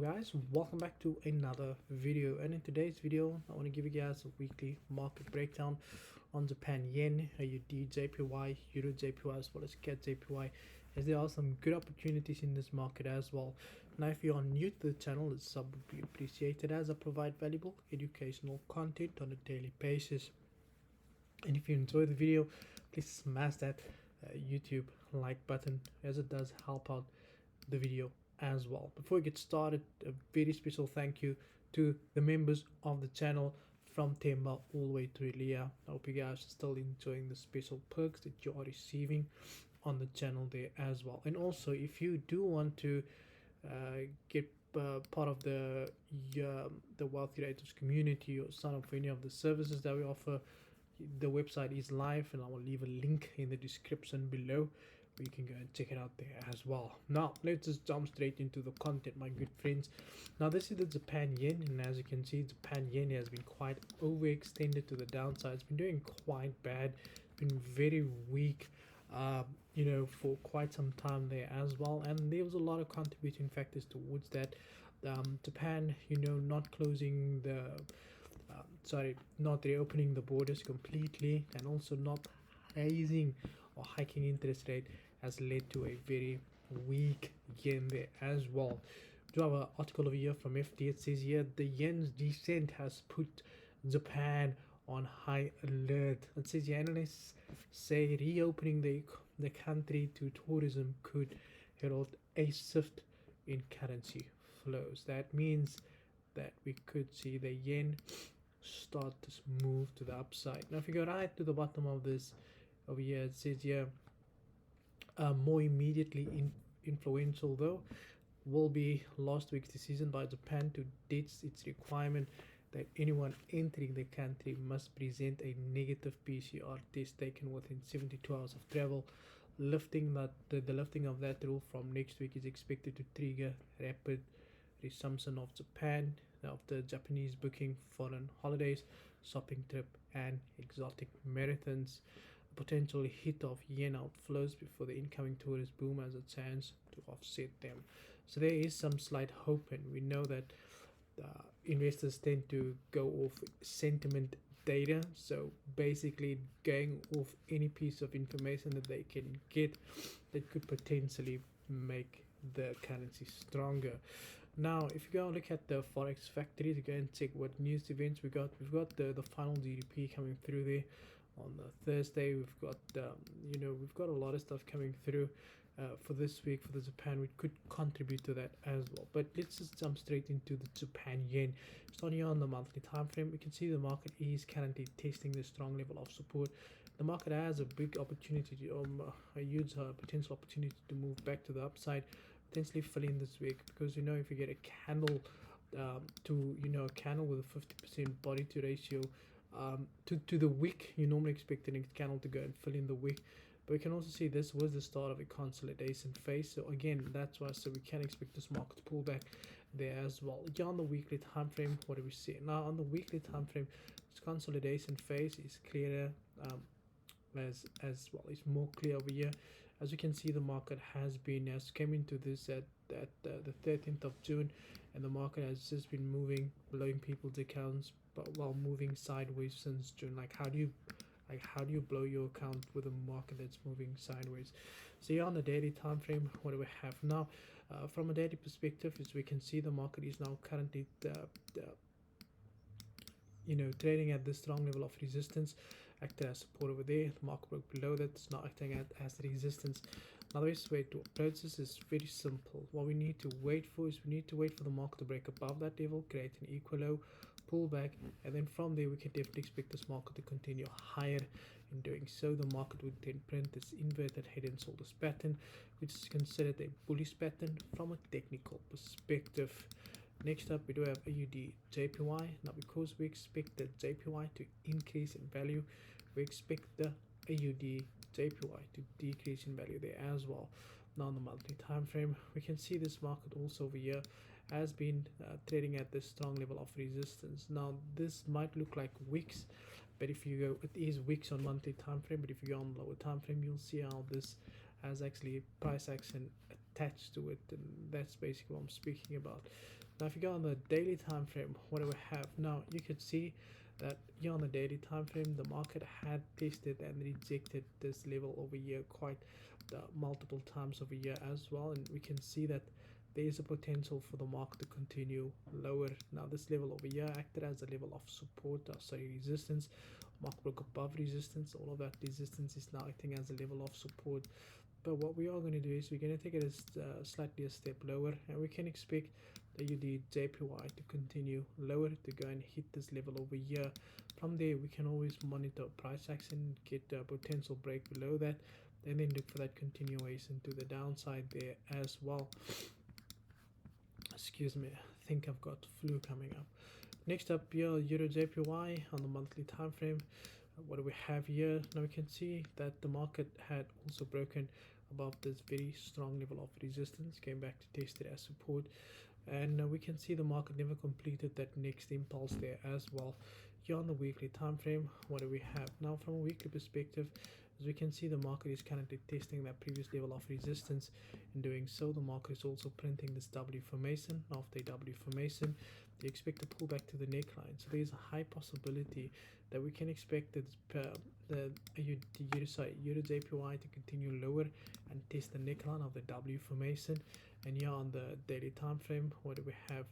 Guys, welcome back to another video, and in today's video I want to give you guys a weekly market breakdown on Japan yen, AUDJPY, EURJPY, as well as CADJPY, as there are some good opportunities in this market as well. Now if you are new to the channel, it's sub would be appreciated, as I provide valuable educational content on a daily basis. And if you enjoy the video, please smash that YouTube like button, as it does help out the video as well. Before we get started, a very special thank you to the members of the channel from Temba all the way to Elia. I hope you guys are still enjoying the special perks that you are receiving on the channel there as well. And also, if you do want to get part of the Wealth Creators community or sign up for any of the services that we offer, the website is live, and I will leave a link in the description below. You can go and check it out there as well. Now let's just jump straight into the content, my good friends. Now this is the Japan yen, and as you can see, Japan yen has been quite overextended to the downside. It's been doing quite bad. It's been very weak, for quite some time there as well. And there was a lot of contributing factors towards that. Japan, not closing the not reopening the borders completely, and also not raising or hiking interest rate has led to a very weak yen there as well. We do have an article over here from FT. It says here the yen's descent has put Japan on high alert. It says here analysts say reopening the country to tourism could herald a shift in currency flows. That means that we could see the yen start to move to the upside. Now if you go right to the bottom of this over here, it says here more immediately influential though will be last week's decision by Japan to ditch its requirement that anyone entering the country must present a negative PCR test taken within 72 hours of travel. Lifting that the lifting of that rule from next week is expected to trigger rapid resumption of Japan after Japanese booking foreign holidays, shopping trip, and exotic marathons. Potential hit of yen outflows before the incoming tourist boom has a chance to offset them. So there is some slight hope, and we know that investors tend to go off sentiment data, so basically going off any piece of information that they can get that could potentially make the currency stronger. Now if you go and look at the forex factory to go and check what news events we've got the final GDP coming through there on the Thursday. We've got we've got a lot of stuff coming through for this week for the Japan, which could contribute to that as well. But let's just jump straight into the Japan yen. Starting here on the monthly time frame, we can see the market is currently testing the strong level of support. The market has a big opportunity to a huge potential opportunity to move back to the upside, potentially fill in this week, because if you get a candle a candle with a 50% body to ratio to the wick, you normally expect the next candle to go and fill in the wick. But we can also see this was the start of a consolidation phase, so again that's why we can expect this market to pull back there as well. Again, on the weekly time frame, what do we see now? On the weekly time frame, this consolidation phase is clearer, as well. It's more clear over here. As you can see, the market has came into this at the 13th of June, and the market has just been moving, blowing people's accounts, but while moving sideways since June. How do you blow your account with a market that's moving sideways? So here on the daily time frame, what do we have now? From a daily perspective, as we can see, the market is now currently trading at this strong level of resistance, acted as support over there. The market broke below that, it's now acting as resistance. Now the best way to approach this is very simple. What we need to wait for is the market to break above that level, create an equal low, pull back, and then from there we can definitely expect this market to continue higher. In doing so, the market would then print this inverted head and shoulders pattern, which is considered a bullish pattern from a technical perspective. Next up, we do have AUDJPY. Now because we expect the JPY to increase in value, we expect the AUDJPY to decrease in value there as well. Now on the monthly time frame, we can see this market also over here has been trading at this strong level of resistance. Now this might look like wicks, but if you go, it is wicks on monthly time frame, but if you go on lower time frame, you'll see how this has actually price action attached to it, and that's basically what I'm speaking about. Now if you go on the daily time frame, what do we have now? You could see that here on the daily time frame, the market had tested and rejected this level over here quite multiple times over here as well, and we can see that there is a potential for the market to continue lower. Now this level over here acted as a level of support, resistance. Market broke above resistance. All of that resistance is now acting as a level of support. But what we are going to do is we're going to take it as slightly a step lower, and we can expect the AUDJPY to continue lower, to go and hit this level over here. From there we can always monitor price action, get a potential break below that, and then look for that continuation to the downside there as well. Excuse me, I think I've got flu coming up. Next up here, EURJPY on the monthly time frame. What do we have here? Now we can see that the market had also broken above this very strong level of resistance, came back to test it as support, and we can see the market never completed that next impulse there as well. Here on the weekly time frame, what do we have now? From a weekly perspective, as we can see, the market is currently testing that previous level of resistance. In doing so, the market is also printing this W formation. After a W formation, they expect to pull back to the neckline, so there's a high possibility that we can expect that the EURJPY to continue lower and test the neckline of the W formation. And here on the daily time frame, what do we have?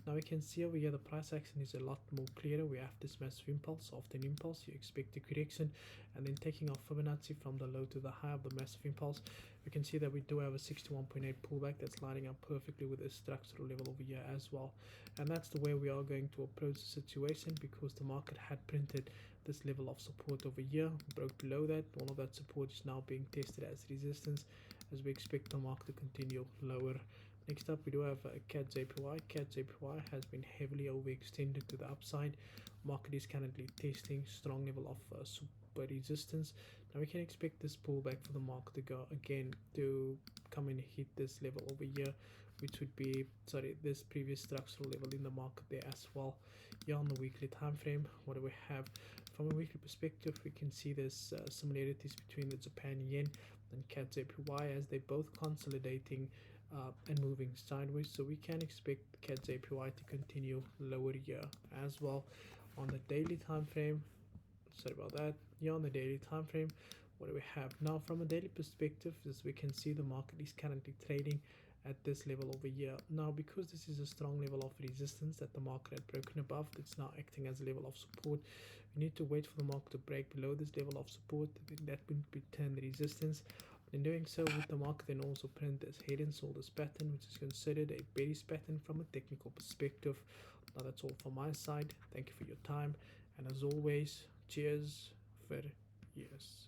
Now we can see over here the price action is a lot more clearer. We have this massive impulse. After an impulse, you expect a correction, and then taking off Fibonacci from the low to the high of the massive impulse, we can see that we do have a 61.8 pullback that's lining up perfectly with the structural level over here as well. And that's the way we are going to approach the situation, because the market had printed this level of support over here, broke below that. All of that support is now being tested as resistance, as we expect the market to continue lower. Next up, we do have CADJPY. CADJPY has been heavily overextended to the upside. Market is currently testing strong level of super resistance. Now we can expect this pullback for the market to go again, to come and hit this level over here, which would be this previous structural level in the market there as well. Here on the weekly time frame, what do we have? From a weekly perspective, we can see there's similarities between the Japan yen and CADJPY, as they're both consolidating and moving sideways, so we can expect CADJPY to continue lower here as well. On the daily time frame, sorry about that, here on the daily time frame, what do we have now? From a daily perspective, as we can see, the market is currently trading at this level over here. Now because this is a strong level of resistance that the market had broken above, it's now acting as a level of support. We need to wait for the market to break below this level of support, then that would return the resistance. In doing so, with the market then also print this head and shoulders pattern, which is considered a bearish pattern from a technical perspective. Now that's all from my side. Thank you for your time, and as always, cheers for years.